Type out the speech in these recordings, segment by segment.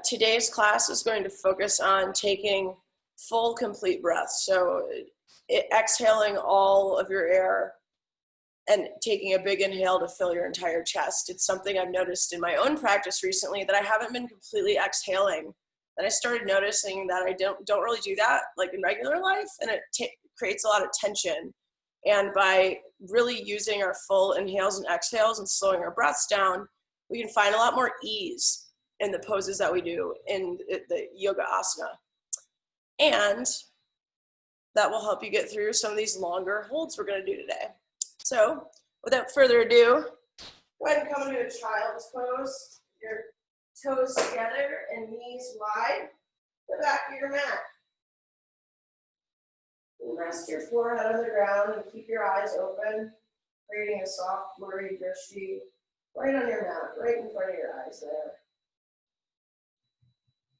Today's class is going to focus on taking full, complete breaths. So exhaling all of your air and taking a big inhale to fill your entire chest. It's something I've noticed in my own practice recently that I haven't been completely exhaling. And I started noticing that I don't really do that like in regular life, and it creates a lot of tension. And by really using our full inhales and exhales and slowing our breaths down, we can find a lot more ease in the poses that we do in the yoga asana. And that will help you get through some of these longer holds we're going to do today. So without further ado, go ahead and come into a child's pose. Your toes together and knees wide, the back of your mat. And rest your forehead on the ground and keep your eyes open, creating a soft, blurry drishti right on your mat, right in front of your eyes there.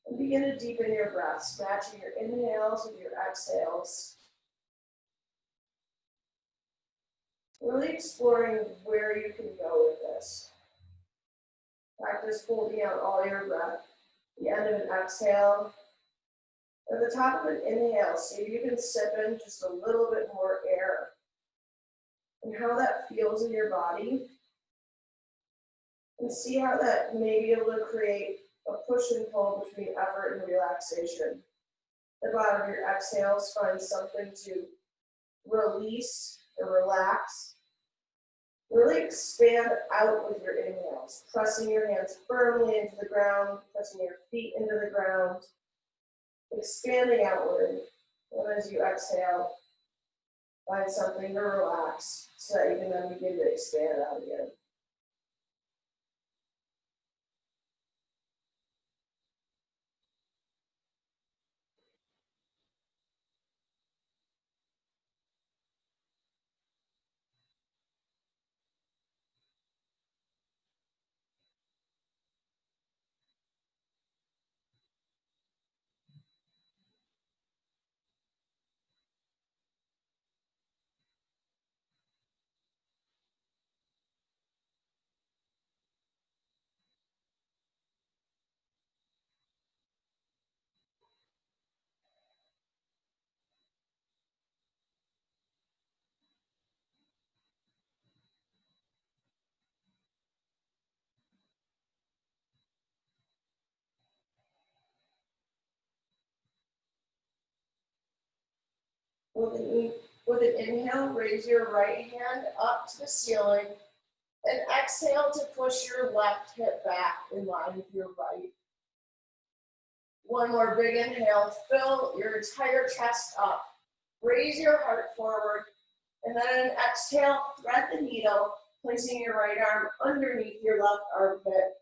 And begin to deepen your breaths, matching your inhales with your exhales. Really exploring where you can go with this. Practice holding out all your breath. The end of an exhale. At the top of an inhale, see if you can sip in just a little bit more air. And how that feels in your body. And see how that may be able to create a push and pull between effort and relaxation. At the bottom of your exhales, find something to release or relax. Really expand out with your inhales, pressing your hands firmly into the ground, pressing your feet into the ground, expanding outward. And as you exhale, find something to relax so that you can then begin to expand out again. With an inhale, raise your right hand up to the ceiling and exhale to push your left hip back in line with your right. One more big inhale, fill your entire chest up. Raise your heart forward, and then an exhale, thread the needle, placing your right arm underneath your left armpit.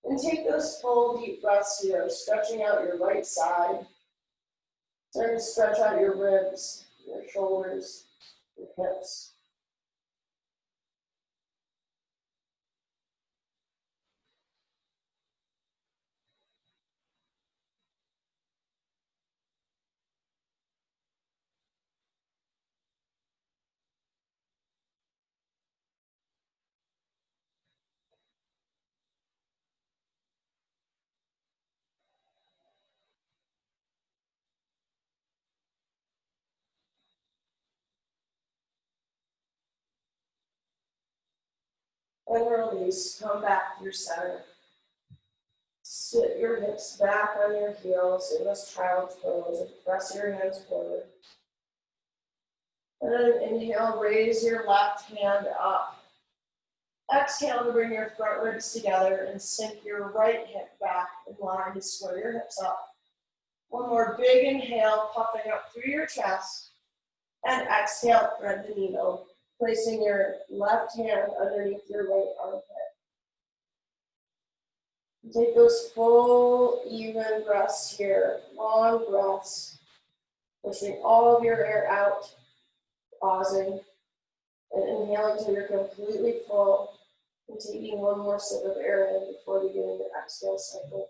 And take those full deep breaths here, stretching out your right side. Start to stretch out your ribs, your shoulders, your hips. And release, come back to your center. Sit your hips back on your heels in this child's pose and press your hands forward. And then inhale, raise your left hand up. Exhale to bring your front ribs together and sink your right hip back in line to square your hips up. One more big inhale, puffing up through your chest. And exhale, thread the needle, placing your left hand underneath your right armpit. Take those full, even breaths here, long breaths, pushing all of your air out, pausing, and inhaling until you're completely full, and taking one more sip of air in before beginning your exhale cycle.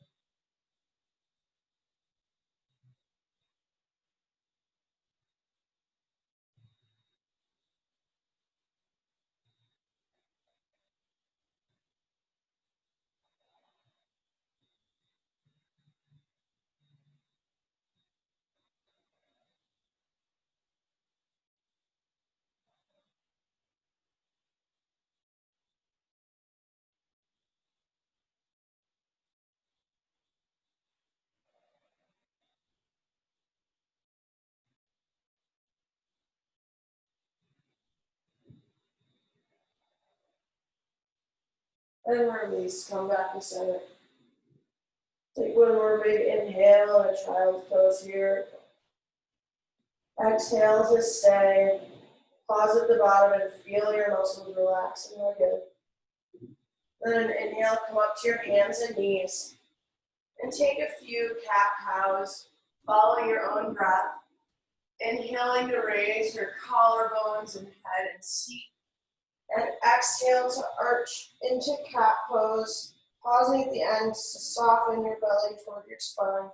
And release, come back to center. Take one more big inhale and a child's pose here. Exhale to stay. Pause at the bottom and feel your muscles relax and we're good. Then inhale, come up to your hands and knees. And take a few cat-cows. Follow your own breath. Inhaling to raise your collarbones and head and seat. And exhale to arch into cat pose. Pausing at the end to soften your belly toward your spine.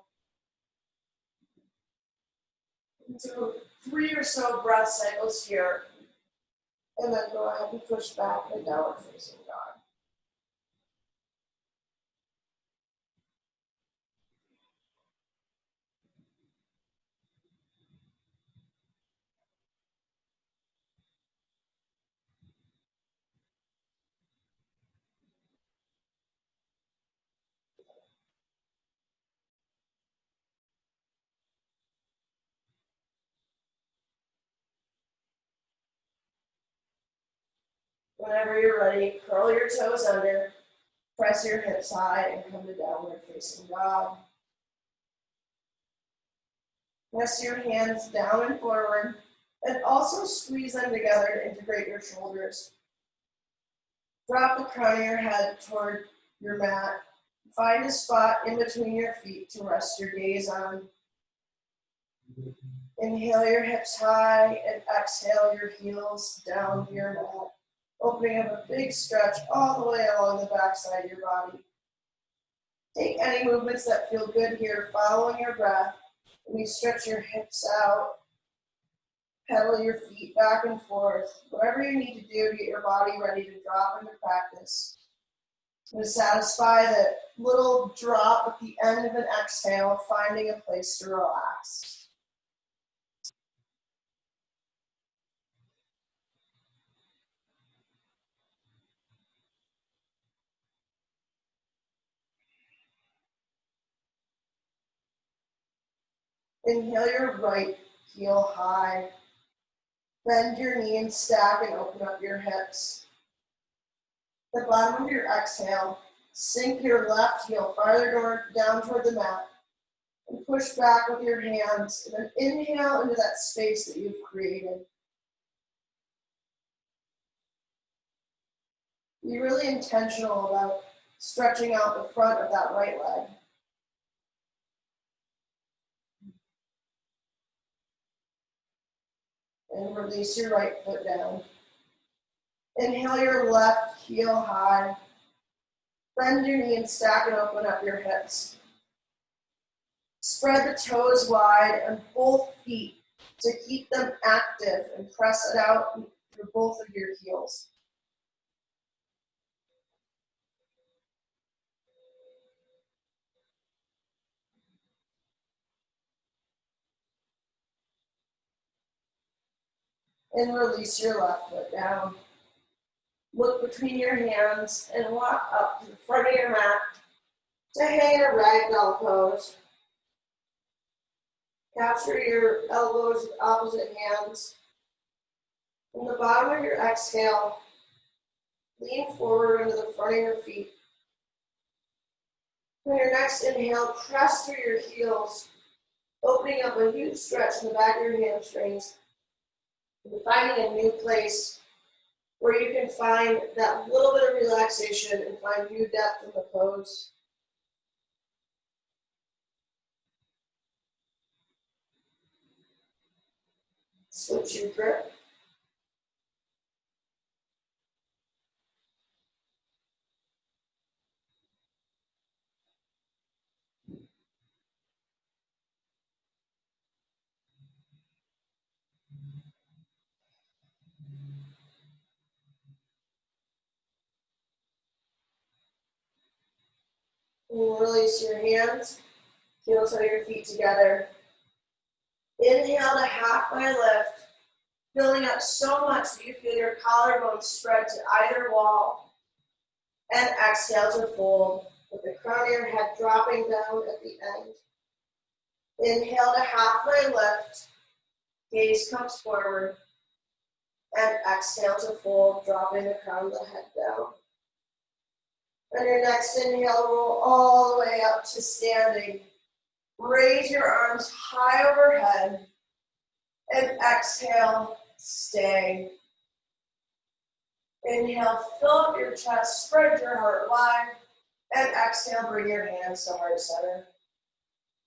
Do 3 or so breath cycles here. And then go ahead and push back and downward facing dog. Whenever you're ready, curl your toes under, press your hips high, and come to downward facing dog. Press your hands down and forward, and also squeeze them together to integrate your shoulders. Drop the crown of your head toward your mat. Find a spot in between your feet to rest your gaze on. Inhale your hips high, and exhale your heels down to your mat. Opening up a big stretch all the way along the backside of your body. Take any movements that feel good here, following your breath. When you stretch your hips out, pedal your feet back and forth. Whatever you need to do to get your body ready to drop into practice. To satisfy that little drop at the end of an exhale, finding a place to relax. Inhale your right heel high. Bend your knee and stack and open up your hips. At the bottom of your exhale, sink your left heel farther down toward the mat and push back with your hands, and then inhale into that space that you've created. Be really intentional about stretching out the front of that right leg. And release your right foot down. Inhale your left heel high. Bend your knee and stack and open up your hips. Spread the toes wide on both feet to keep them active and press it out through both of your heels. And release your left foot down. Look between your hands and walk up to the front of your mat to hang in a ragdoll pose. Capture your elbows with opposite hands. From the bottom of your exhale, lean forward into the front of your feet. On your next inhale, press through your heels, opening up a huge stretch in the back of your hamstrings, and finding a new place where you can find that little bit of relaxation and find new depth in the pose. Switch your grip. And release your hands, heels of your feet together. Inhale to halfway lift, filling up so much that you feel your collarbones spread to either wall. And exhale to fold, with the crown of your head dropping down at the end. Inhale to halfway lift, gaze comes forward. And exhale to fold, dropping the crown of the head down. On your next inhale, roll all the way up to standing. Raise your arms high overhead. And exhale, stay. Inhale, fill up your chest, spread your heart wide. And exhale, bring your hands to heart center.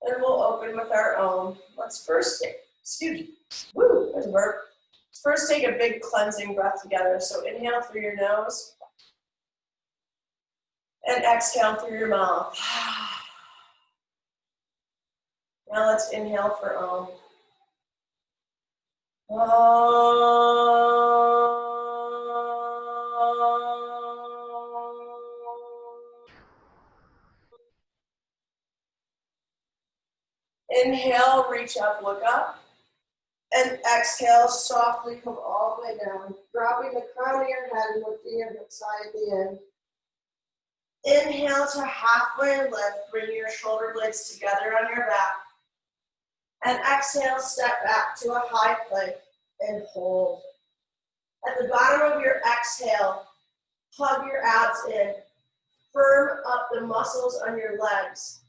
And we'll open with our own. Let's first take, there's a burp. First take a big cleansing breath together. So inhale through your nose. And exhale through your mouth. Now let's inhale for Om. Inhale, reach up, look up. And exhale, softly come all the way down, dropping the crown of your head and lifting your hips high at the end. Inhale to halfway lift, bring your shoulder blades together on your back. And exhale, step back to a high plank and hold. At the bottom of your exhale, hug your abs in, firm up the muscles on your legs.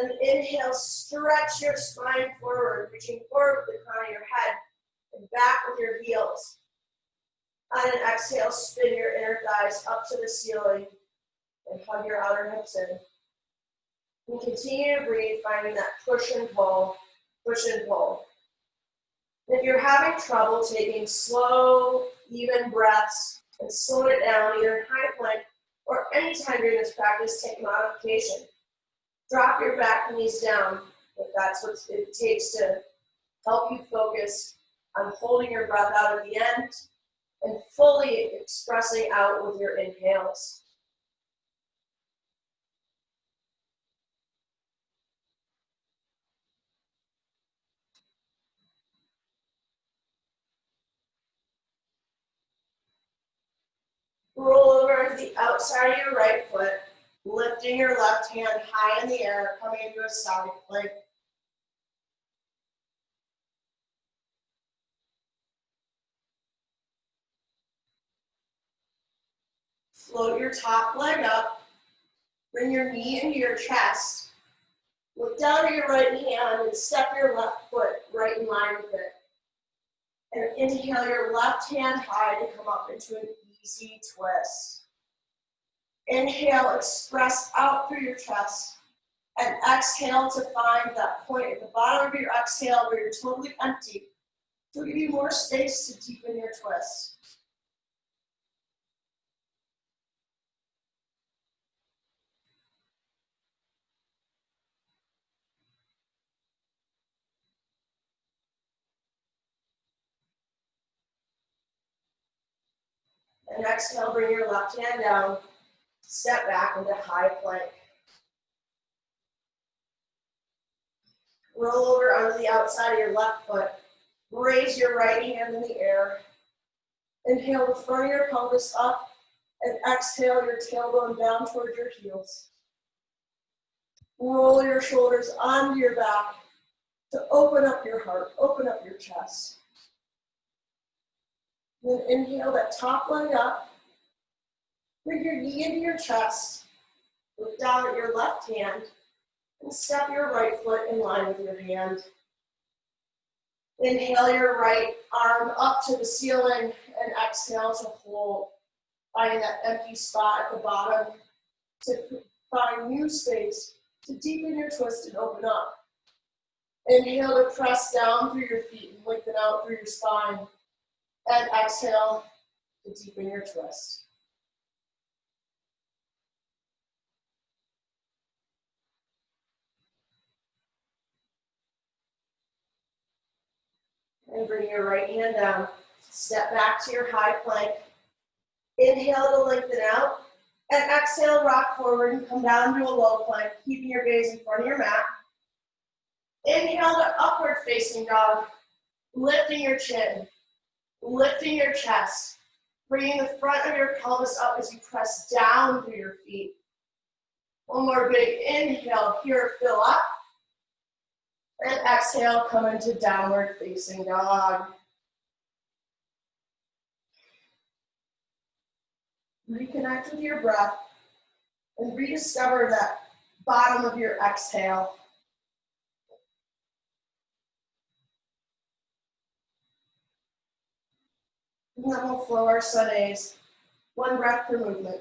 And inhale, stretch your spine forward, reaching forward with the crown of your head and back with your heels. On an exhale, spin your inner thighs up to the ceiling and hug your outer hips in. And continue to breathe, finding that push and pull, push and pull. If you're having trouble taking slow, even breaths and slow it down, either in high plank or anytime during this practice, take modification. Drop your back knees down if that's what it takes to help you focus on holding your breath out at the end and fully expressing out with your inhales. Roll over to the outside of your right foot, lifting your left hand high in the air, coming into a side plank. Float your top leg up, bring your knee into your chest, look down at your right hand and step your left foot right in line with it. And inhale your left hand high to come up into an easy twist. Inhale, express out through your chest. And exhale to find that point at the bottom of your exhale where you're totally empty. To give you more space to deepen your twist. And exhale, bring your left hand down, step back into high plank. Roll over onto the outside of your left foot. Raise your right hand in the air. Inhale the front of your pelvis up, and exhale your tailbone down toward your heels. Roll your shoulders onto your back to open up your heart, open up your chest. Then inhale that top leg up. Bring your knee into your chest. Look down at your left hand and step your right foot in line with your hand. Inhale your right arm up to the ceiling and exhale to hold. Finding that empty spot at the bottom to find new space to deepen your twist and open up. Inhale to press down through your feet and lengthen out through your spine. And exhale to deepen your twist. And bring your right hand down. Step back to your high plank. Inhale to lengthen out. And exhale, rock forward and come down to a low plank, keeping your gaze in front of your mat. Inhale to upward facing dog. Lifting your chin. Lifting your chest. Bringing the front of your pelvis up as you press down through your feet. One more big inhale here, fill up. And exhale, come into downward facing dog. Reconnect with your breath. and rediscover that bottom of your exhale. And then we'll flow our Sundays, 1 breath per movement.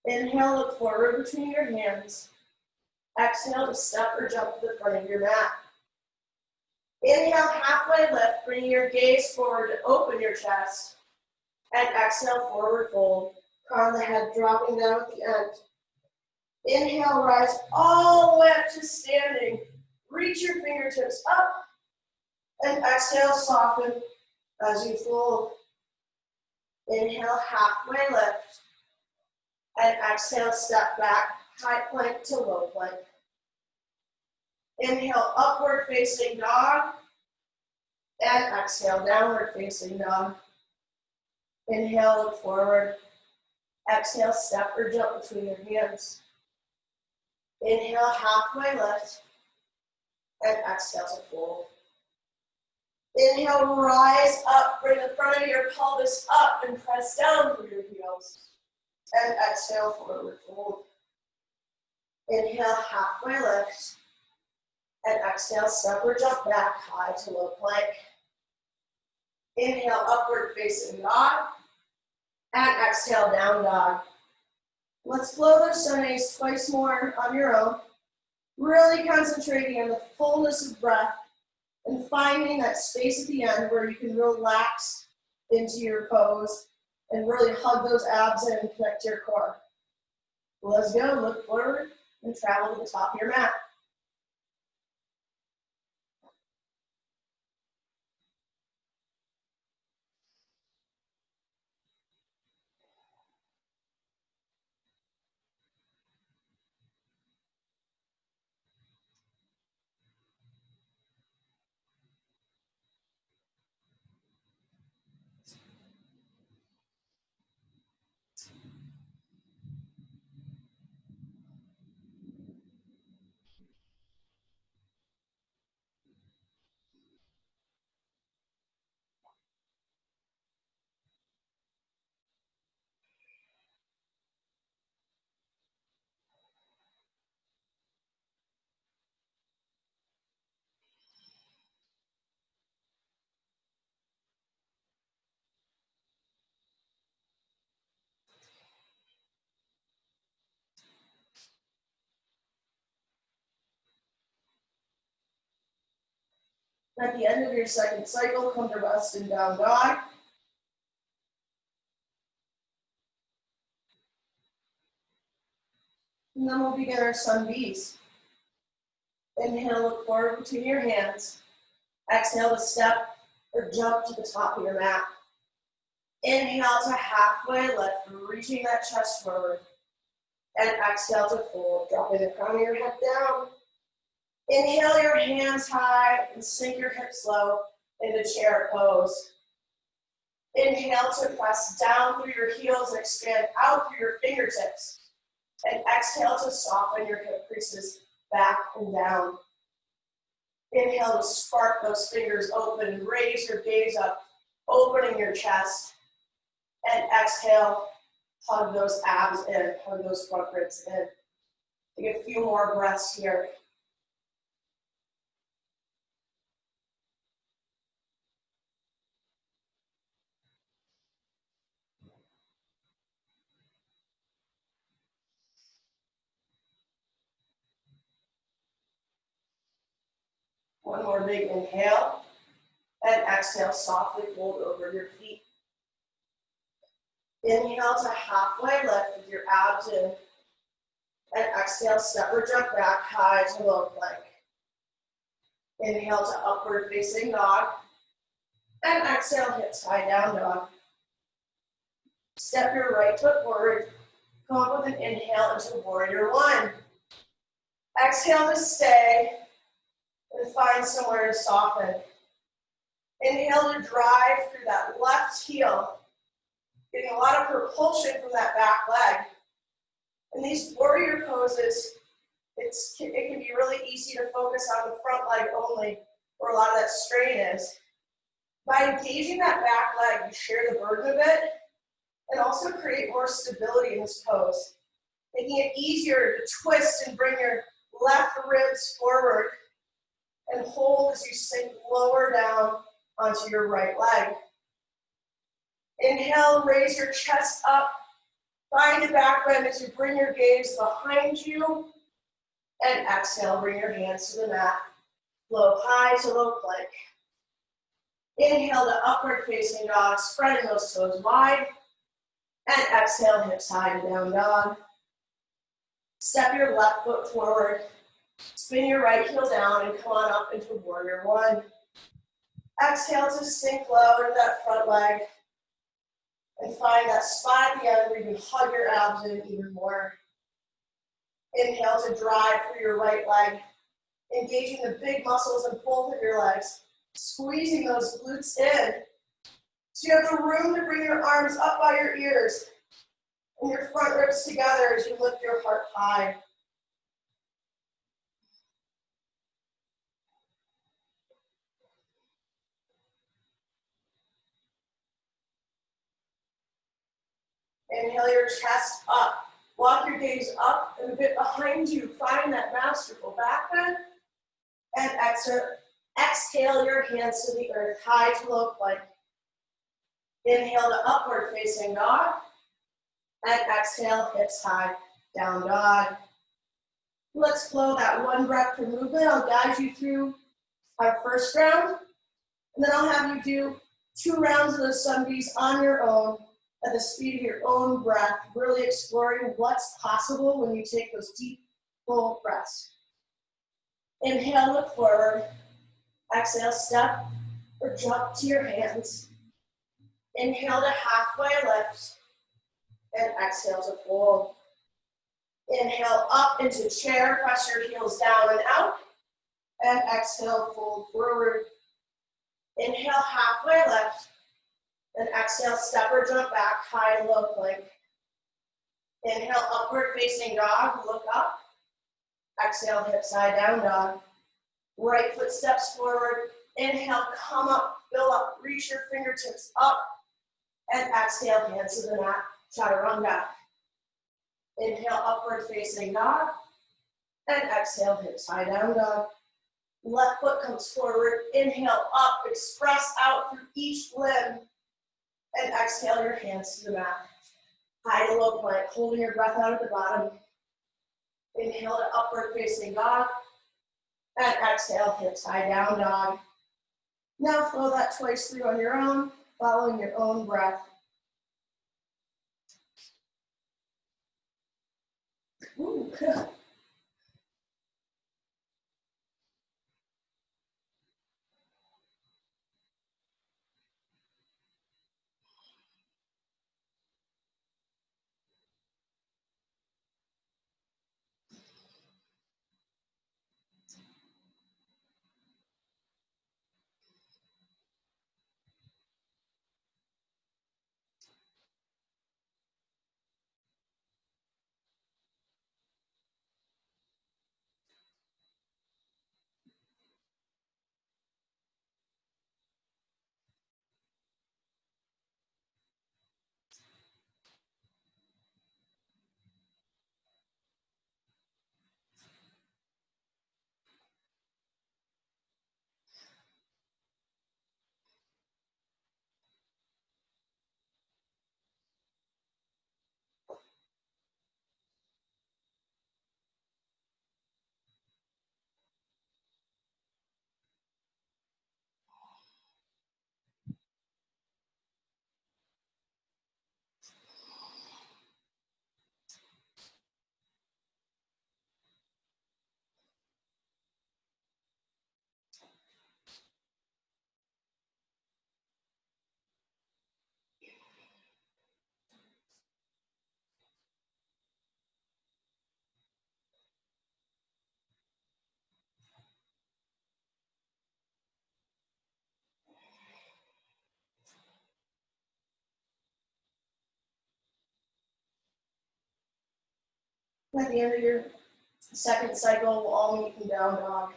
Inhale, look forward between your hands. Exhale to step or jump to the front of your mat. Inhale, halfway lift, bringing your gaze forward to open your chest. And exhale, forward fold. Crown of the head dropping down at the end. Inhale, rise all the way up to standing. Reach your fingertips up. And exhale, soften as you fold. Inhale, halfway lift. And exhale, step back, high plank to low plank. Inhale, upward facing dog. And exhale, downward facing dog. Inhale, look forward. Exhale, step or jump between your hands. Inhale, halfway lift. And exhale to fold. Inhale, rise up, bring the front of your pelvis up and press down through your heels. And exhale, forward fold. Inhale, halfway lift. And exhale, step or jump back, high to low plank. Inhale, upward facing dog. And exhale, down dog. Let's flow those Sundays twice more on your own. Really concentrating on the fullness of breath and finding that space at the end where you can relax into your pose and really hug those abs in and connect to your core. Let's go, look forward and travel to the top of your mat. At the end of your second cycle, come to rest in down dog. And then we'll begin our sun B's. Inhale, look forward between your hands. Exhale to step or jump to the top of your mat. Inhale to halfway lift, reaching that chest forward. And exhale to fold, dropping the crown of your head down. Inhale your hands high and sink your hips low into chair pose. Inhale to press down through your heels and expand out through your fingertips. And exhale to soften your hip creases back and down. Inhale to spark those fingers open, raise your gaze up, opening your chest. And exhale, hug those abs in, hug those front ribs in. Take a few more breaths here. One more big inhale, and exhale, softly fold over your feet. Inhale to halfway lift with your abs in, and exhale, step or jump back, high to low plank. Inhale to upward facing dog, and exhale, hips high down dog. Step your right foot forward, come up with an inhale into warrior one. Exhale to stay, and find somewhere to soften. Inhale to drive through that left heel, getting a lot of propulsion from that back leg. In these warrior poses, it can be really easy to focus on the front leg only, where a lot of that strain is. By engaging that back leg, you share the burden of it, and also create more stability in this pose. making it easier to twist and bring your left ribs forward and hold as you sink lower down onto your right leg. Inhale, raise your chest up, find a back bend as you bring your gaze behind you, and exhale, bring your hands to the mat. Flow high to low plank. Inhale to upward facing dog, spreading those toes wide, and exhale, hips high to down dog. Step your left foot forward, spin your right heel down, and come on up into warrior one. Exhale to sink low into that front leg, and find that spot at the end where you can hug your abs in even more. Inhale to drive through your right leg, engaging the big muscles in both of your legs, squeezing those glutes in. So you have the room to bring your arms up by your ears and your front ribs together as you lift your heart high. Inhale your chest up. Walk your gaze up and a bit behind you. Find that masterful back bend. And exhale your hands to the earth, high to low plank. Inhale to upward facing dog. And exhale, hips high, down dog. Let's flow that one breath per movement. I'll guide you through our first round. And then I'll have you do 2 rounds of those sun bees on your own at the speed of your own breath, really exploring what's possible when you take those deep, full breaths. Inhale, look forward. Exhale, step or jump to your hands. Inhale to halfway lift. And exhale to fold. Inhale up into chair, press your heels down and out. And exhale, fold forward. Inhale, halfway lift. And exhale, step or jump back, high and low plank. Inhale, upward facing dog, look up. Exhale, hips side down dog. Right foot steps forward. Inhale, come up, fill up, reach your fingertips up. And exhale, hands to the mat, chaturanga. Inhale, upward facing dog. And exhale, hips high down dog. Left foot comes forward. Inhale, up, express out through each limb. And exhale your hands to the mat. High to low plank, holding your breath out at the bottom. Inhale to upward facing dog. And exhale, hips high down dog. Now flow that twice through on your own, following your own breath. Ooh. At the end of your second cycle, we'll all meet in down dog.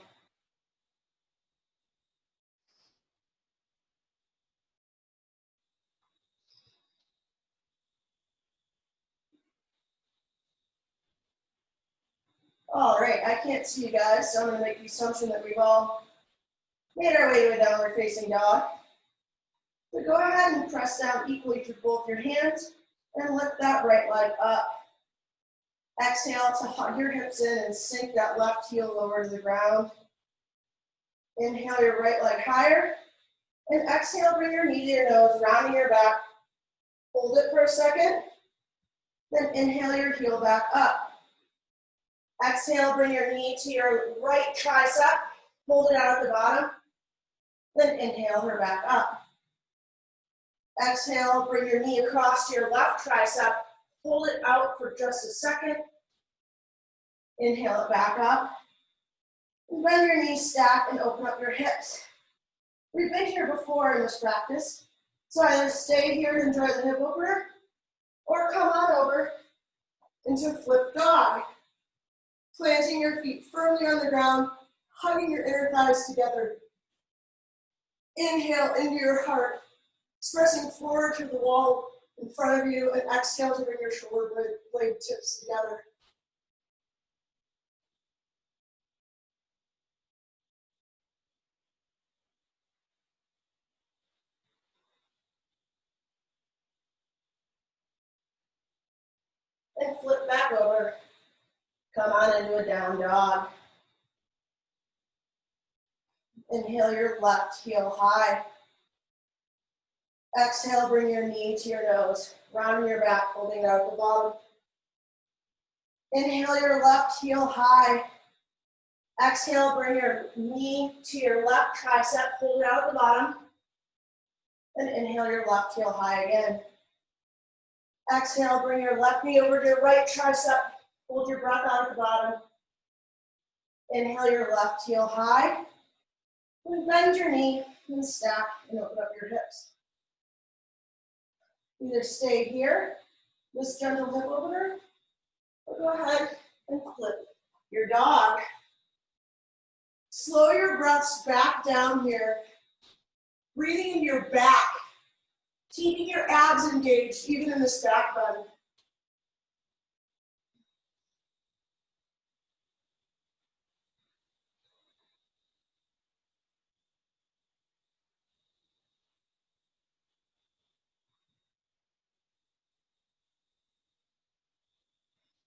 All right, I can't see you guys, so I'm gonna make the assumption that we've all made our way to a downward facing dog. So go ahead and press down equally through both your hands and lift that right leg up. Exhale to hug your hips in and sink that left heel lower to the ground. Inhale your right leg higher. And exhale, bring your knee to your nose, rounding your back. Hold it for a second. Then inhale your heel back up. Exhale, bring your knee to your right tricep. Hold it out at the bottom. Then inhale her back up. Exhale, bring your knee across to your left tricep. Hold it out for just a second. Inhale it back up. And bend your knees, stack, and open up your hips. We've been here before in this practice, so either stay here and enjoy the hip opener, or come on over into flip dog. Planting your feet firmly on the ground, hugging your inner thighs together. Inhale into your heart, pressing forward to the wall in front of you, and exhale to bring your shoulder blade tips together. And flip back over. Come on into a down dog. Inhale your left heel high. Exhale, bring your knee to your nose, rounding your back, holding it out at the bottom. Inhale your left heel high. Exhale, bring your knee to your left tricep, hold it out at the bottom. And inhale your left heel high again. Exhale, bring your left knee over to your right tricep, hold your breath out at the bottom. Inhale your left heel high. And bend your knee and stack and open up your hips. Either stay here, this gentle hip opener, or go ahead and flip your dog. Slow your breaths back down here, breathing into your back, keeping your abs engaged even in this back bend.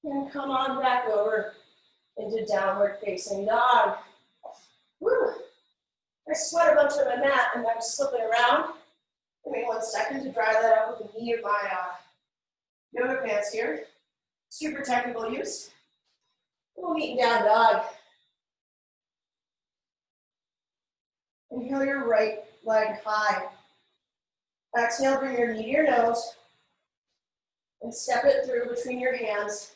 And come on back over into downward facing dog. Woo! I sweat a bunch on my mat and I'm slipping around. Give me 1 second to dry that up with the knee of my yoga pants here. Super technical use. We'll meet in down dog. Inhale your right leg high. Exhale, bring your knee to your nose and step it through between your hands.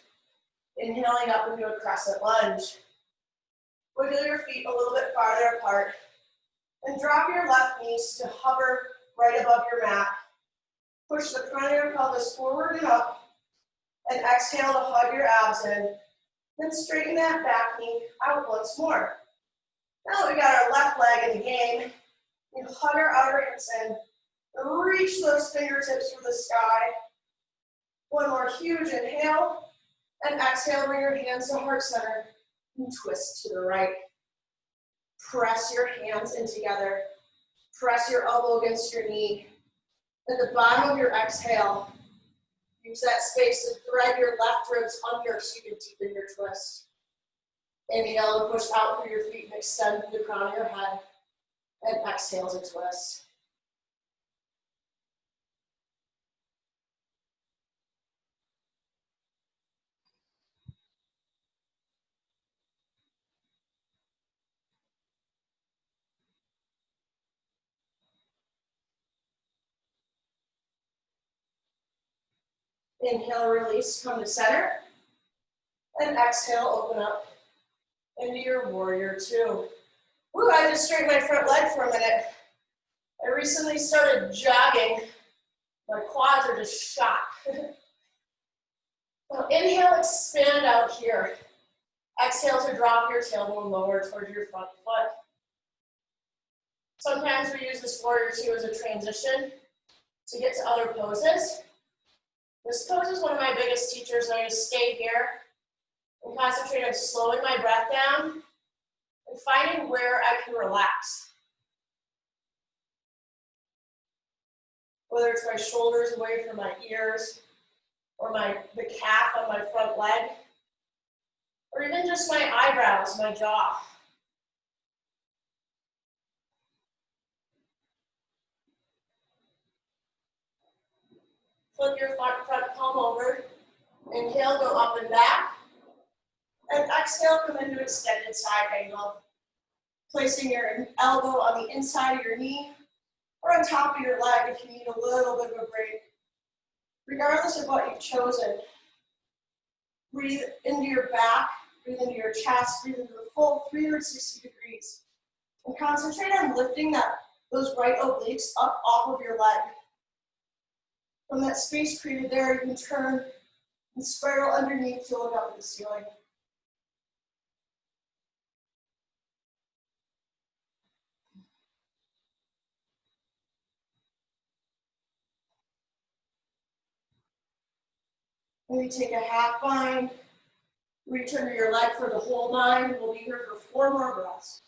Inhaling up into a crescent lunge. Wiggle your feet a little bit farther apart and drop your left knees to hover right above your mat. Push the front of your pelvis forward and up and exhale to hug your abs in. Then straighten that back knee out once more. Now that we got our left leg in the game, we hug our outer hips in and reach those fingertips for the sky. One more huge inhale. And exhale, bring your hands to heart center and twist to the right. Press your hands in together. Press your elbow against your knee. At the bottom of your exhale, use that space to thread your left ribs under so you can deepen your twist. Inhale to push out through your feet and extend through the crown of your head. And exhale to twist. Inhale, release, come to center. And exhale, open up into your warrior two. Woo, I just straightened my front leg for a minute. I recently started jogging. My quads are just shot. Now inhale, expand out here. Exhale to drop your tailbone lower towards your front foot. Sometimes we use this warrior two as a transition to get to other poses. This pose is one of my biggest teachers, and I just stay here And concentrate on slowing my breath down and finding where I can relax. Whether it's my shoulders away from my ears, or the calf on my front leg, or even just my eyebrows, my jaw. Flip your front palm over. Inhale, go up and back. And exhale, come into extended side angle. Placing your elbow on the inside of your knee or on top of your leg if you need a little bit of a break. Regardless of what you've chosen, breathe into your back, breathe into your chest, breathe into the full 360 degrees. And concentrate on lifting those right obliques up off of your leg. From that space created there, you can turn and spiral underneath to look up at the ceiling. Maybe take a half bind, reach under your leg for the whole bind. We'll be here for 4 more breaths.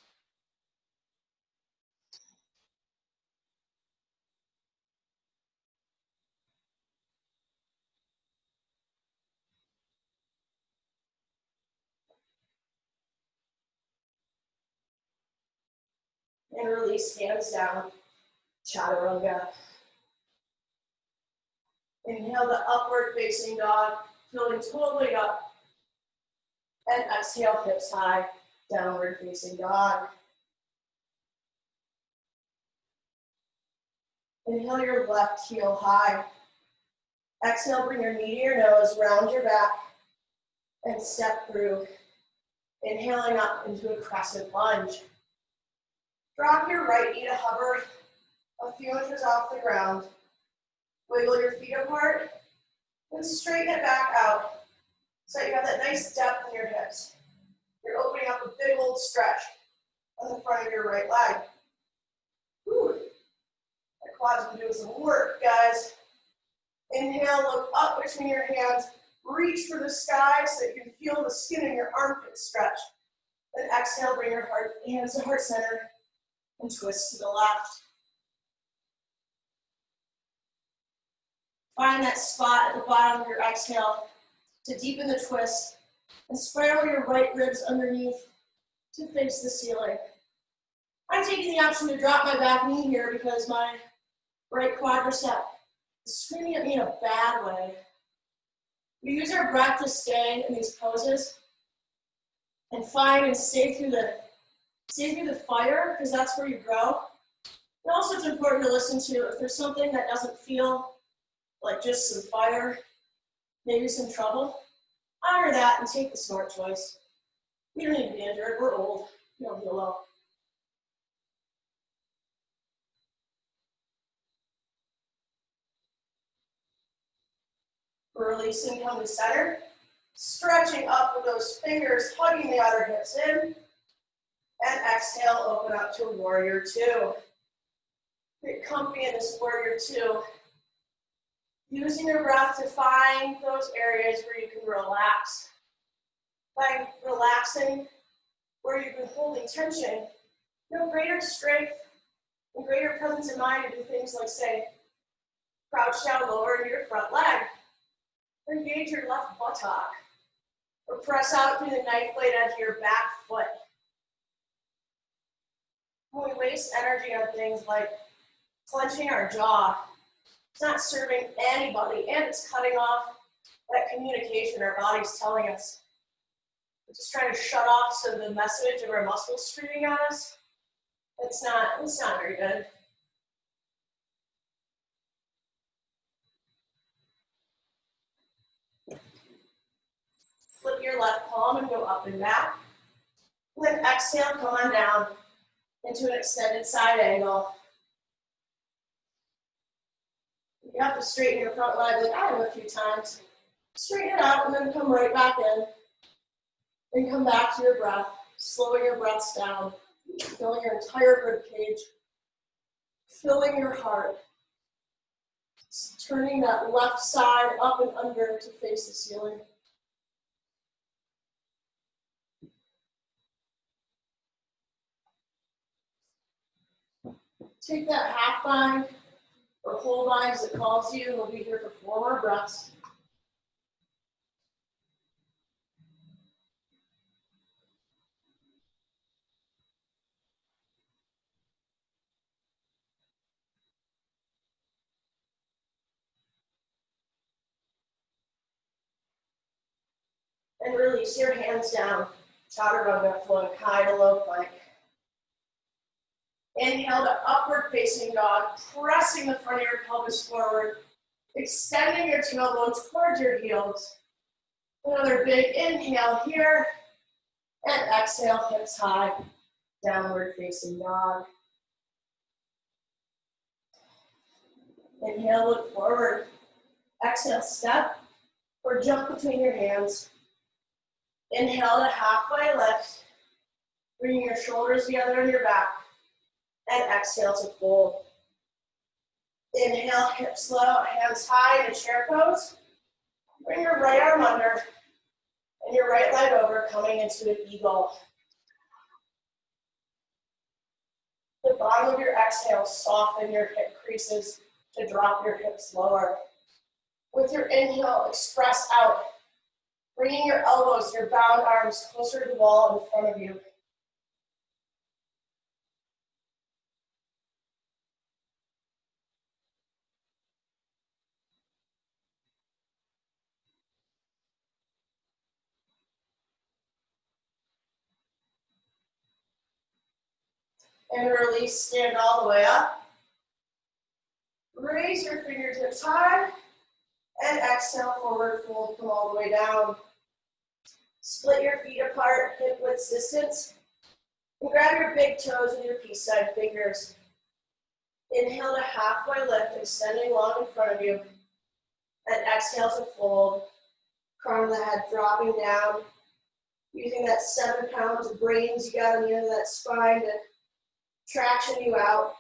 And release, hands down, chaturanga. Inhale the upward facing dog, filling totally up. And exhale, hips high, downward facing dog. Inhale your left heel high. Exhale, bring your knee to your nose, round your back, and step through. Inhaling up into a crescent lunge. Drop your right knee to hover a few inches off the ground. Wiggle your feet apart, and straighten it back out so you have that nice depth in your hips. You're opening up a big old stretch on the front of your right leg. Whew. That quad's been doing some work, guys. Inhale, look up between your hands. Reach for the sky so you can feel the skin in your armpit stretch. Then exhale, bring your hands to heart center and twist to the left. Find that spot at the bottom of your exhale to deepen the twist and spiral your right ribs underneath to face the ceiling. I'm taking the option to drop my back knee here because my right quadricep is screaming at me in a bad way. We use our breath to stay in these poses and find and stay through the fire, because that's where you grow. And also it's important to listen to if there's something that doesn't feel like just some fire, maybe some trouble, honor that and take the smart choice. We don't need to be injured, we're old, we don't heal well. Release and come to center. Stretching up with those fingers, hugging the outer hips in. And exhale, open up to warrior 2. Get comfy in this warrior 2. Using your breath to find those areas where you can relax. By relaxing where you've been holding tension, you have greater strength and greater presence of mind to do things like, say, crouch down lower into your front leg, or engage your left buttock, or press out through the knife blade edge of your back foot. When we waste energy on things like clenching our jaw, it's not serving anybody, and it's cutting off that communication our body's telling us. We're just trying to shut off some of the message of our muscles screaming at us. It's not very good. Flip your left palm and go up and back. And then exhale, come on down into an extended side angle. You have to straighten your front leg like I have a few times. Straighten it out and then come right back in. Then come back to your breath, slowing your breaths down, filling your entire rib cage, filling your heart. Turning that left side up and under to face the ceiling. Take that half bind or whole bind as it calls you. We'll be here for 4 more breaths. And release your hands down. Chaturanga, flowing high to low plank. Inhale to upward facing dog, pressing the front of your pelvis forward, extending your tailbone towards your heels. Another big inhale here, and exhale, hips high, downward facing dog. Inhale, look forward. Exhale, step or jump between your hands. Inhale to halfway lift, bringing your shoulders together on your back, and exhale to fold. Inhale, hips low, hands high in a chair pose. Bring your right arm under and your right leg over, coming into an eagle. The bottom of your exhale, soften your hip creases to drop your hips lower. With your inhale, express out, bringing your elbows, your bound arms closer to the wall in front of you. And release, stand all the way up. Raise your fingertips high, and exhale, forward fold, come all the way down. Split your feet apart, hip width distance, and grab your big toes with your peace sign fingers. Inhale to halfway lift, extending long in front of you, and exhale to fold, crown of the head dropping down, using that 7 pounds of brains you got on the end of that spine to traction you out.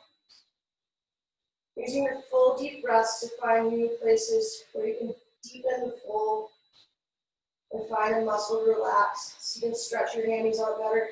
Using your full deep breaths to find new places where you can deepen the fold and find a muscle to relax so you can stretch your hammies out better.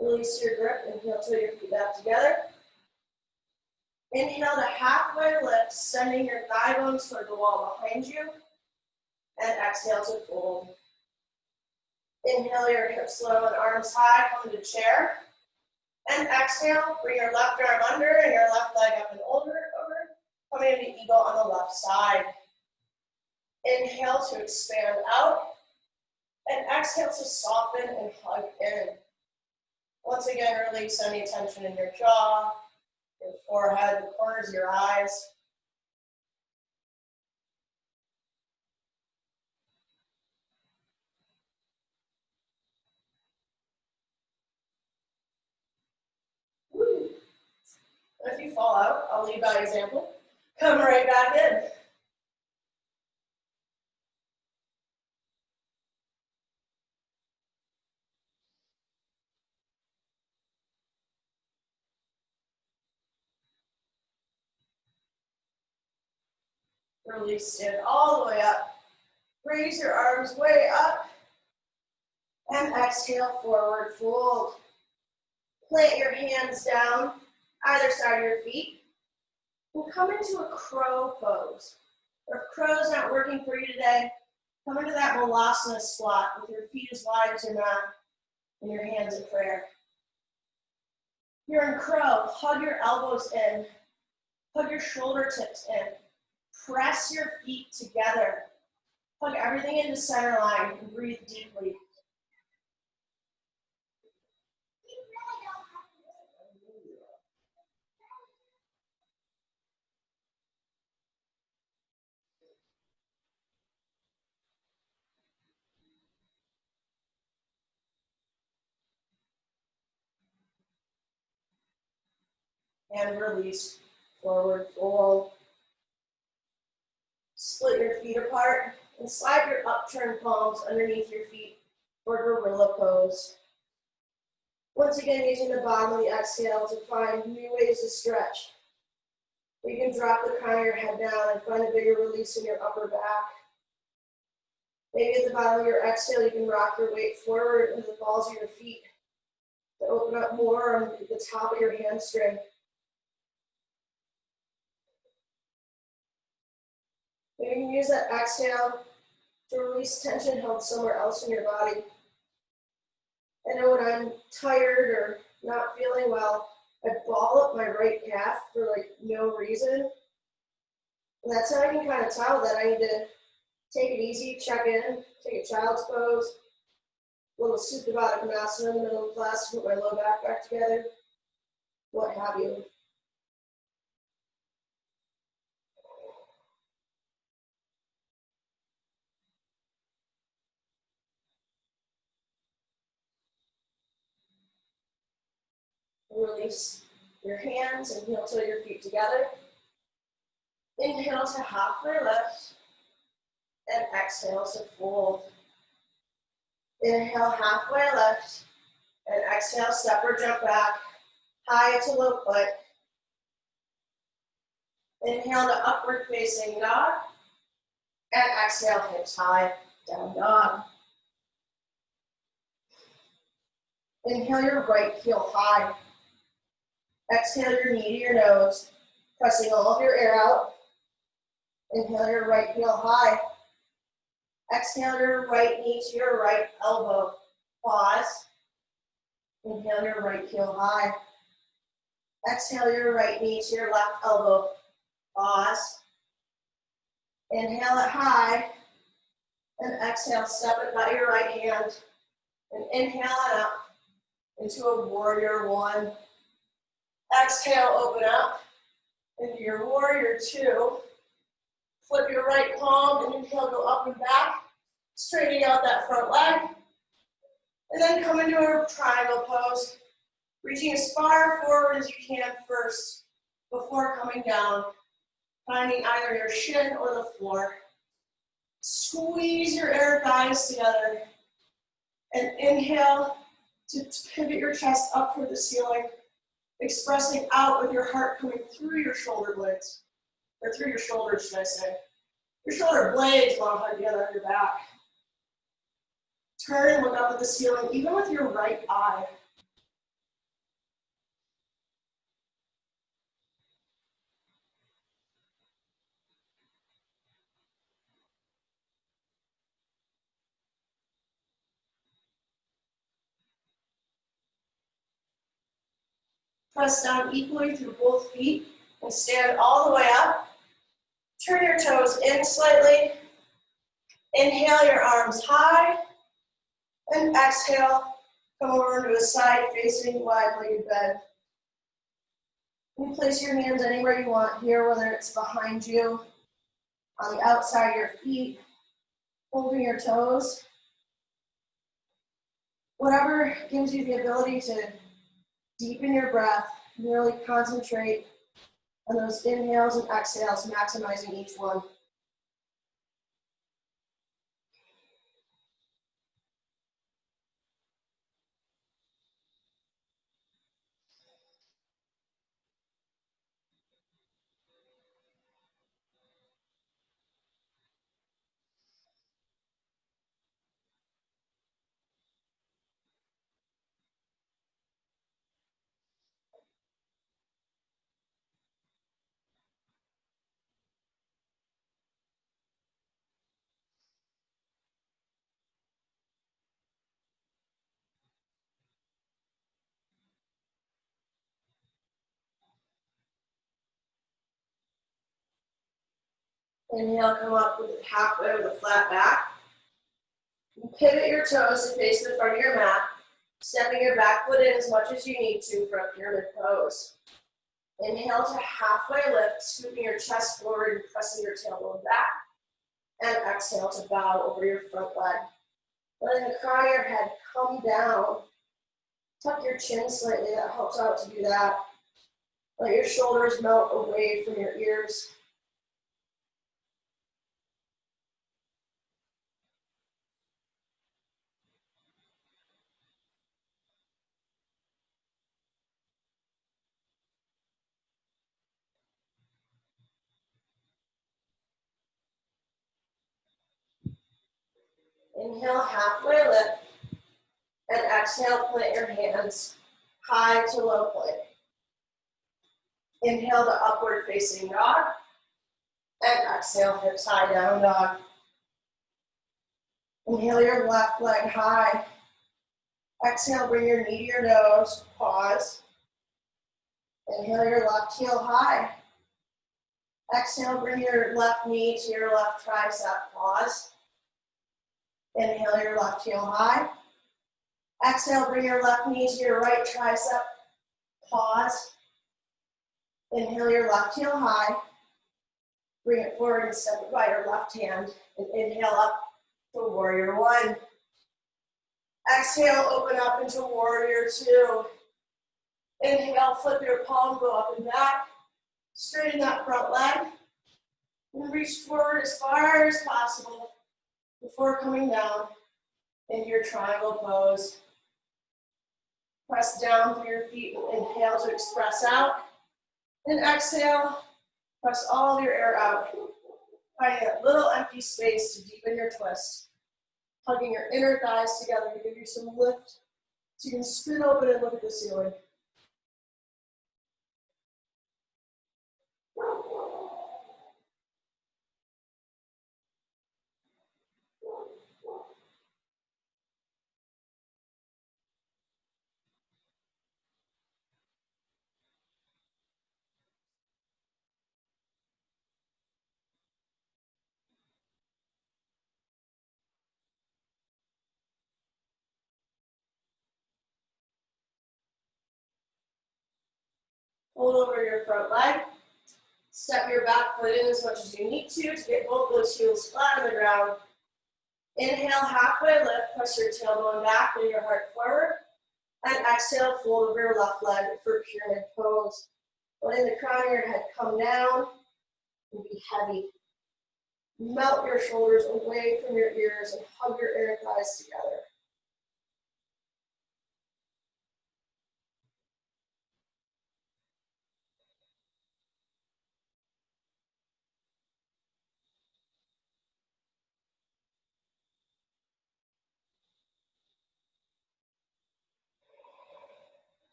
Release your grip and heel toe your feet back together. Inhale to halfway lift, sending your thigh bones toward the wall behind you. And exhale to fold. Inhale your hips low and arms high, come to chair. And exhale, bring your left arm under and your left leg up and over, coming into eagle on the left side. Inhale to expand out. And exhale to soften and hug in. Once again, release any tension in your jaw, your forehead, the corners of your eyes. Woo. If you fall out, I'll lead by example. Come right back in. Release it all the way up. Raise your arms way up. And exhale, forward fold. Plant your hands down, either side of your feet. We'll come into a crow pose. Or if crow's not working for you today, come into that Malasana squat with your feet as wide as your mat and your hands in prayer. You're in crow, hug your elbows in, hug your shoulder tips in, press your feet together, hug everything into center line and breathe deeply. and release, forward fold. Split your feet apart and slide your upturned palms underneath your feet for gorilla pose. Once again, using the bottom of the exhale to find new ways to stretch. You can drop the crown of your head down and find a bigger release in your upper back. Maybe at the bottom of your exhale, you can rock your weight forward into the balls of your feet to open up more on the top of your hamstring. Maybe you can use that exhale to release tension held somewhere else in your body. I know when I'm tired or not feeling well, I ball up my right calf for like no reason. And that's how I can kind of tell that I need to take it easy, check in, take a child's pose, a little Supta Baddha Konasana in the middle of class to put my low back together, what have you. Release your hands and heel toe your feet together. Inhale to halfway lift and exhale to fold. Inhale, halfway lift, and exhale, step or jump back, high to low plank. Inhale to upward facing dog, and exhale, hips high, down dog. Inhale your right heel high. Exhale your knee to your nose, pressing all of your air out. Inhale your right heel high. Exhale your right knee to your right elbow. Pause. Inhale your right heel high. Exhale your right knee to your left elbow. Pause. Inhale it high. And exhale, step it by your right hand. And inhale it up into a warrior one. Exhale, open up into your warrior two. Flip your right palm and inhale, go up and back, straightening out that front leg. And then come into a triangle pose, reaching as far forward as you can first before coming down, finding either your shin or the floor. Squeeze your inner thighs together and inhale to pivot your chest up toward the ceiling, expressing out with your heart coming through your shoulder blades, or through your shoulders, should I say. Your shoulder blades want to hug together on your back. Turn and look up at the ceiling, even with your right eye. Press down equally through both feet and stand all the way up. Turn your toes in slightly. Inhale your arms high. And exhale, come over to a side-facing wide-legged bed. You can place your hands anywhere you want here, whether it's behind you, on the outside of your feet, holding your toes. Whatever gives you the ability to deepen your breath and really concentrate on those inhales and exhales, maximizing each one. Inhale, come up with halfway with a flat back. Pivot your toes to face the front of your mat, stepping your back foot in as much as you need to for a pyramid pose. Inhale to halfway lift, scooping your chest forward and pressing your tailbone back. And exhale to bow over your front leg. Letting the crown of your head come down. Tuck your chin slightly, that helps out to do that. Let your shoulders melt away from your ears. Inhale, halfway lift, and exhale, plant your hands high to low plank. Inhale to upward facing dog, and exhale, hips high, down dog. Inhale your left leg high. Exhale, bring your knee to your nose, pause. Inhale your left heel high. Exhale, bring your left knee to your left tricep, pause. Inhale your left heel high. Exhale, bring your left knee to your right tricep, pause. Inhale your left heel high. Bring it forward and step it by your left hand. And inhale up to warrior one. Exhale, open up into warrior two. Inhale, flip your palm, go up and back. Straighten that front leg. And reach forward as far as possible before coming down into your triangle pose. Press down through your feet and inhale to express out. And exhale, press all of your air out. Finding that little empty space to deepen your twist. Hugging your inner thighs together to give you some lift so you can spin open and look at the ceiling. Fold over your front leg. Step your back foot in as much as you need to get both those heels flat on the ground. Inhale, halfway lift, press your tailbone back and your heart forward. And exhale, fold over your left leg for pyramid pose. Letting the crown of your head come down and be heavy. Melt your shoulders away from your ears and hug your inner thighs together.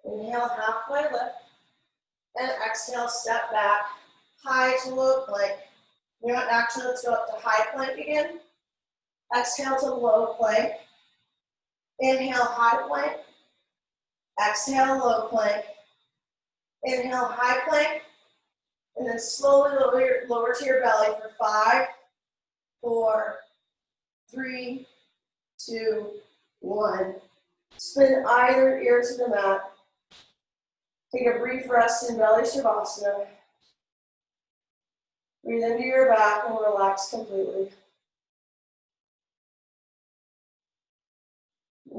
Inhale, halfway lift, and exhale, step back, high to low plank. You know what, actually, let's go up to high plank again. Exhale to low plank. Inhale, high plank. Exhale, low plank. Inhale, high plank. And then slowly lower to your belly for 5, 4, 3, 2, 1. Spin either ear to the mat. Take a brief rest in belly shavasana. Breathe into your back and relax completely.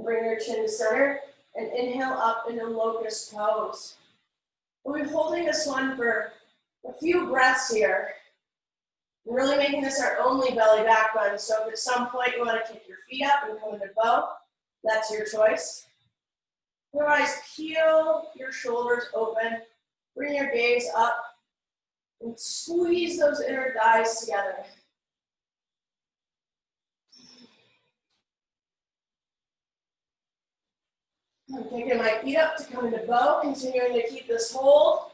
Bring your chin to center and inhale up into locust pose. We'll be holding this one for a few breaths here. We're really making this our only belly back run, so if at some point you want to kick your feet up and come into bow, that's your choice. Otherwise, peel your shoulders open, bring your gaze up, and squeeze those inner thighs together. I'm picking my feet up to come into bow, continuing to keep this hold.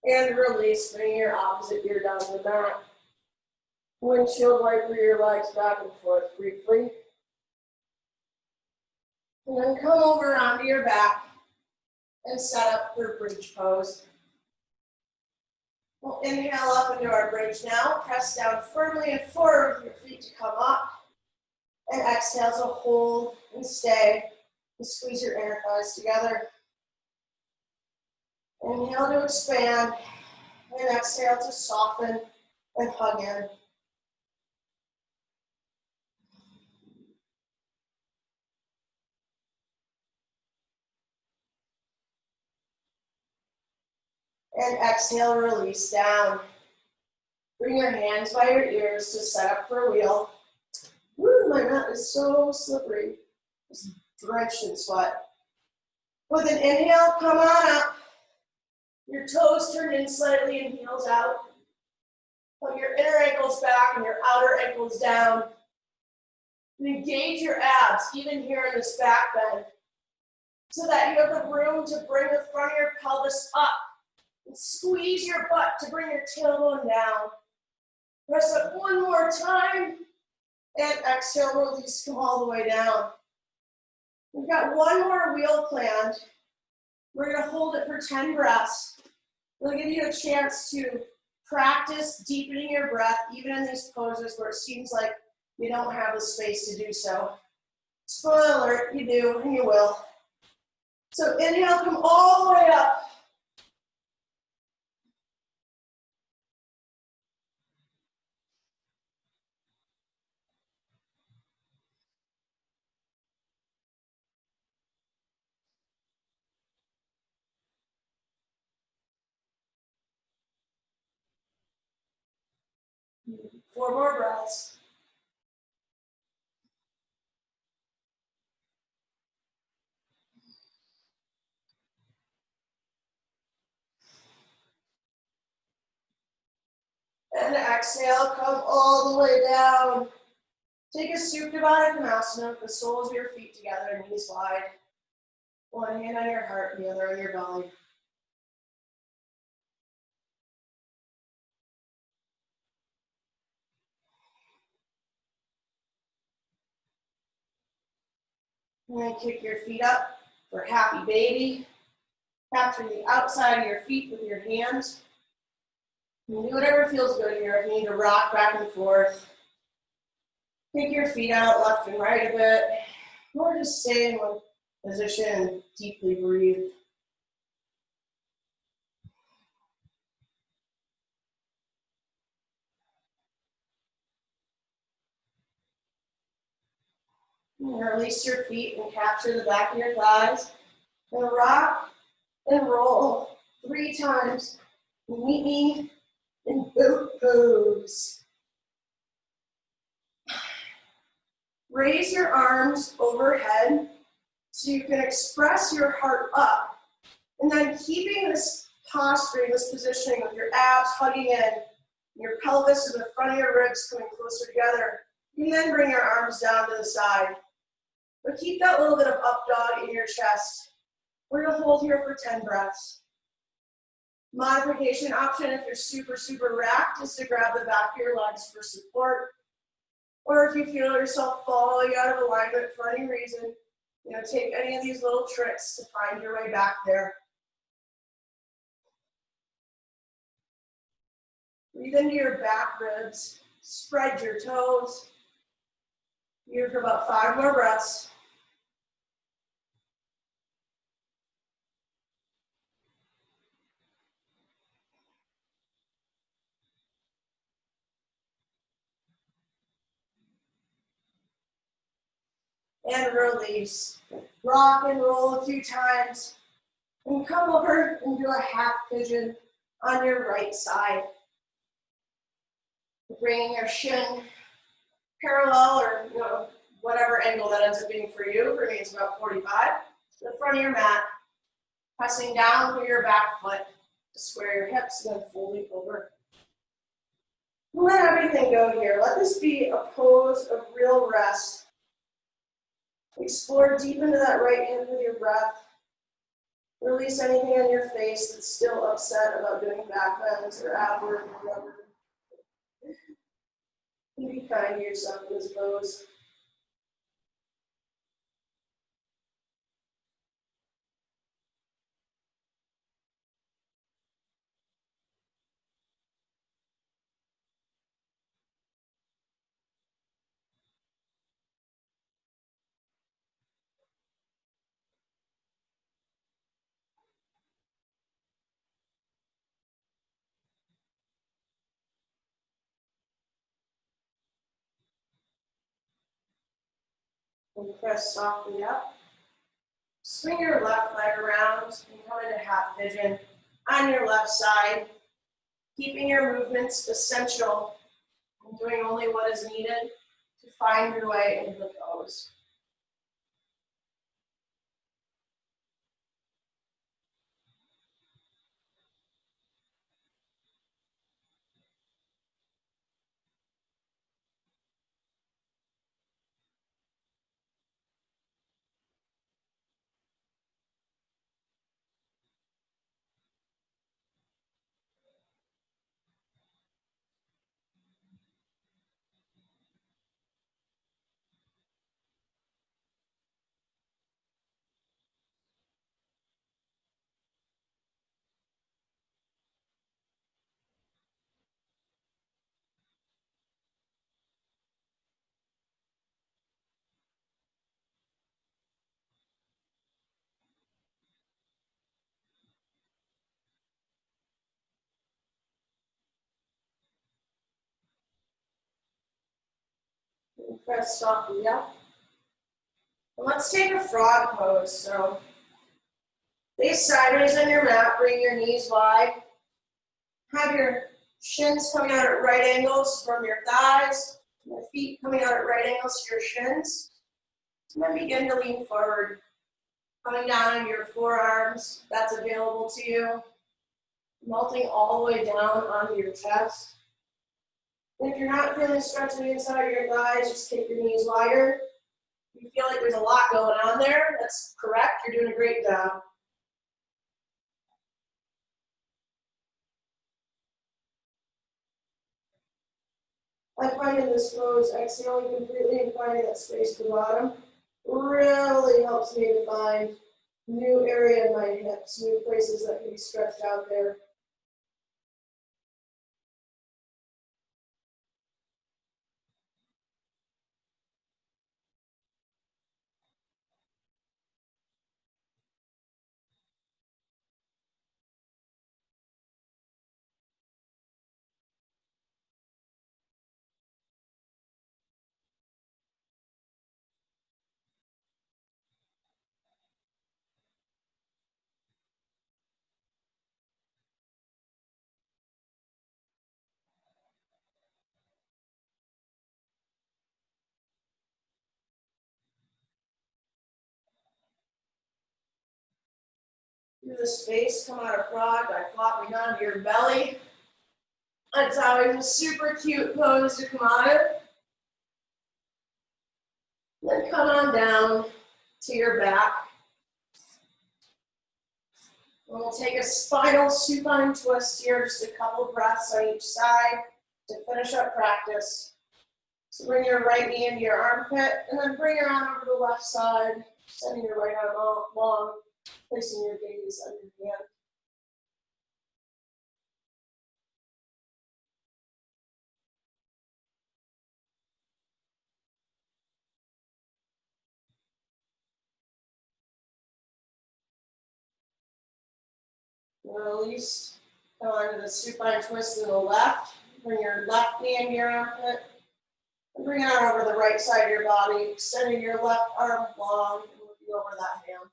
And release, bring your opposite ear down to the mat. Windshield wiper your legs back and forth briefly. And then come over onto your back. and set up for bridge pose. We'll inhale up into our bridge now. Press down firmly and forward with your feet to come up. And exhale to hold and stay. And squeeze your inner thighs together. Inhale to expand. And exhale to soften and hug in. And exhale, release down. Bring your hands by your ears to set up for a wheel. Woo, my mat is so slippery. Just drenched in sweat. With an inhale, come on up. Your toes turned in slightly and heels out. Put your inner ankles back and your outer ankles down. And engage your abs, even here in this back bend, so that you have the room to bring the front of your pelvis up. And squeeze your butt to bring your tailbone down. Press up one more time. And exhale, release, come all the way down. We've got one more wheel planned. We're gonna hold it for 10 breaths. We'll give you a chance to practice deepening your breath, even in these poses where it seems like you don't have the space to do so. Spoiler alert, you do and you will. So inhale, come all the way up. Four more breaths. And exhale, come all the way down. Take a Supta Baddha Konasana with the soles of your feet together, knees wide. One hand on your heart, the other on your belly. And then kick your feet up for happy baby. Capture the outside of your feet with your hands. And do whatever feels good here. If you need to rock back and forth, kick your feet out left and right a bit. Or just stay in one position and deeply breathe. And release your feet and capture the back of your thighs. And rock and roll 3 times. Meet me in boat pose. Raise your arms overhead so you can express your heart up. And then keeping this posturing, this positioning with your abs hugging in, your pelvis and the front of your ribs coming closer together. You can then bring your arms down to the side. But keep that little bit of up dog in your chest. We're gonna hold here for 10 breaths. Modification option, if you're super racked, is to grab the back of your legs for support. Or if you feel yourself falling out of alignment for any reason, take any of these little tricks to find your way back there. Breathe into your back ribs, spread your toes. Here for about 5 more breaths. And release. Rock and roll a few times. And come over and do a half pigeon on your right side. Bringing your shin parallel or whatever angle that ends up being for you. For me, it's about 45. To the front of your mat. Pressing down through your back foot to square your hips and then folding over. Let everything go here. Let this be a pose of real rest. Explore deep into that right hip with your breath. Release anything on your face that's still upset about doing back bends or ab work or whatever. And be kind to yourself in this pose. And press softly up. Swing your left leg around and come into half pigeon on your left side, keeping your movements essential and doing only what is needed to find your way into the pose. And press softly up. And let's take a frog pose. So face sideways on your mat, bring your knees wide. Have your shins coming out at right angles from your thighs, your feet coming out at right angles to your shins. And then begin to lean forward, coming down on your forearms, that's available to you, melting all the way down onto your chest. And if you're not feeling stretch on the inside of your thighs, just kick your knees wider. If you feel like there's a lot going on there, that's correct, you're doing a great job. I find in this pose, exhaling completely and finding that space at the bottom really helps me to find new area in my hips, new places that can be stretched out there. Through the space, come out of frog by flopping onto your belly. That's always a super cute pose to come out of. Then come on down to your back. And we'll take a spinal supine twist here, just a couple breaths on each side to finish up practice. So bring your right knee into your armpit, and then bring your arm over to the left side, sending your right arm long, placing your gaze on your hand. Release. Come onto the supine twist to the left. Bring your left knee into your armpit. And bring it on over the right side of your body, extending your left arm long and looking over that hand.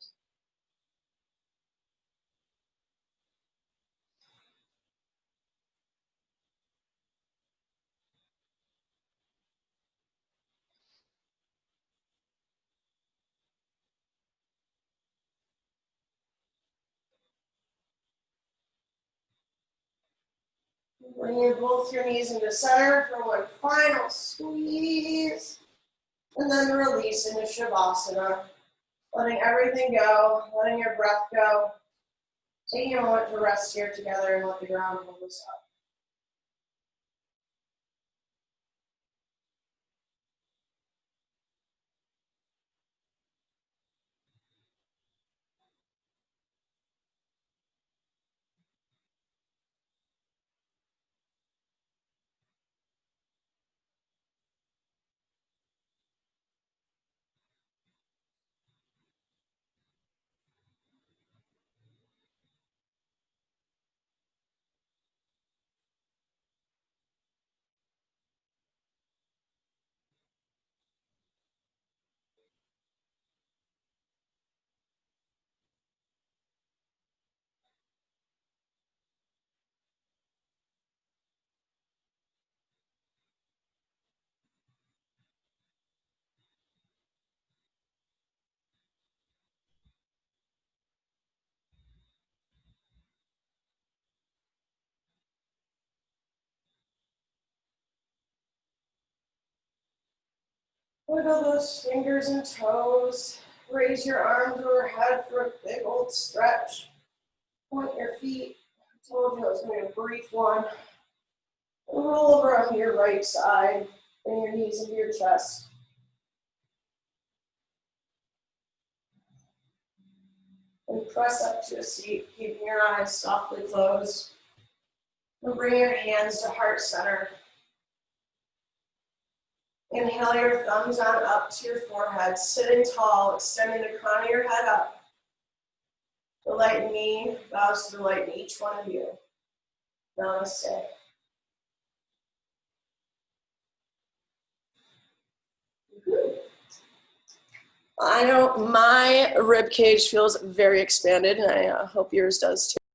Bring both your knees into center for one final squeeze. And then release into Shavasana. Letting everything go, letting your breath go. Taking a moment to rest here together and let the ground hold us up. Wiggle those fingers and toes. Raise your arms overhead for a big old stretch. Point your feet. I told you it was going to be a brief one. And roll over onto your right side. Bring your knees into your chest. And press up to a seat, keeping your eyes softly closed. And bring your hands to heart center. Inhale your thumbs on up to your forehead, sitting tall, extending the crown of your head up. The light in me bows to the light in each one of you. Namaste. I know my rib cage feels very expanded, and I hope yours does too.